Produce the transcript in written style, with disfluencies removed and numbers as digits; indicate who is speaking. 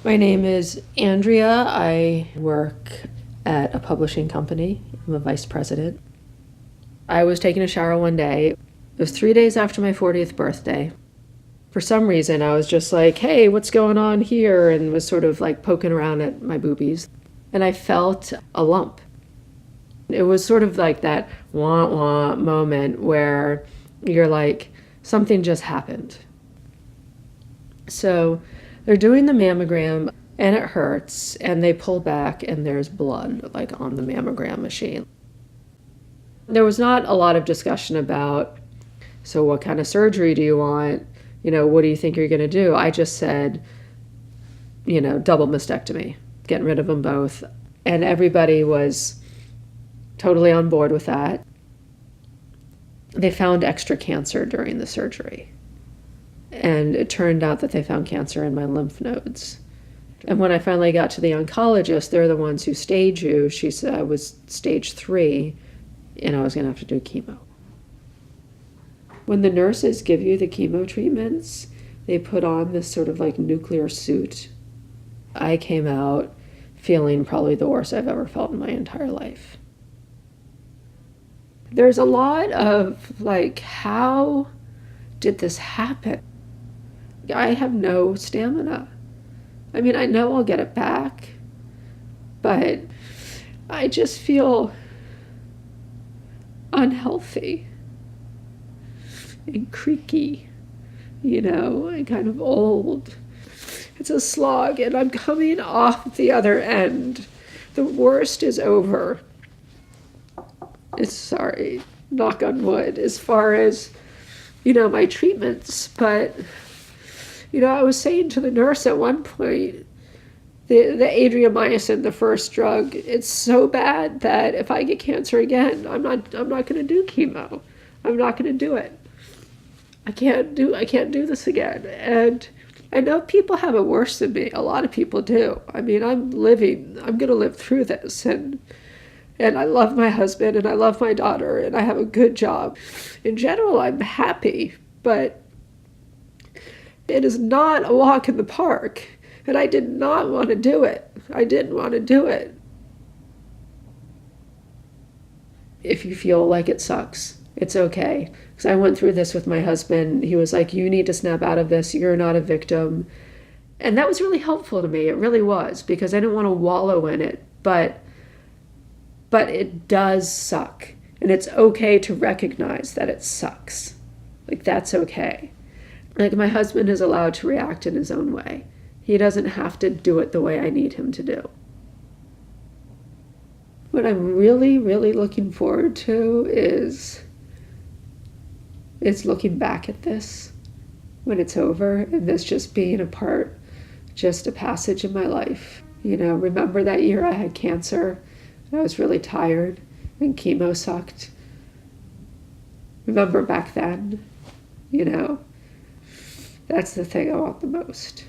Speaker 1: My name is Andrea. I work at a publishing company. I'm a vice president. I was taking a shower one day. It was 3 days after my 40th birthday. For some reason, I was just like, hey, what's going on here? And was sort of like poking around at my boobies. And I felt a lump. It was sort of like that wah wah moment where you're like, something just happened. So they're doing the mammogram and it hurts and they pull back and there's blood like on the mammogram machine. There was not a lot of discussion about, so what kind of surgery do you want? What do you think you're going to do? I just said, double mastectomy, getting rid of them both. And everybody was totally on board with that. They found extra cancer during the surgery. And it turned out that they found cancer in my lymph nodes. And when I finally got to the oncologist, they're the ones who stage you. She said I was stage 3 and I was going to have to do chemo. When the nurses give you the chemo treatments, they put on this sort of like nuclear suit. I came out feeling probably the worst I've ever felt in my entire life. There's a lot of like, how did this happen? I have no stamina. I mean, I know I'll get it back, but I just feel unhealthy and creaky, and kind of old. It's a slog, and I'm coming off the other end. The worst is over. Sorry, knock on wood, as far as, my treatments, but I was saying to the nurse at one point, the adriamycin, the first drug, it's so bad that if I get cancer again, I'm not going to do chemo. I'm not going to do it. I can't do this again. And I know people have it worse than me. A lot of people do. I mean, I'm going to live through this, and I love my husband and I love my daughter and I have a good job. In general, I'm happy, but it is not a walk in the park, and I did not want to do it. I didn't want to do it. If you feel like it sucks, it's okay. Because I went through this with my husband. He was like, you need to snap out of this. You're not a victim. And that was really helpful to me. It really was, because I didn't want to wallow in it. But it does suck. And it's okay to recognize that it sucks. Like, that's okay. Like, my husband is allowed to react in his own way. He doesn't have to do it the way I need him to do. What I'm really, really looking forward to is looking back at this when it's over, and this just being just a passage in my life. Remember that year I had cancer, and I was really tired, and chemo sucked. Remember back then, that's the thing I want the most.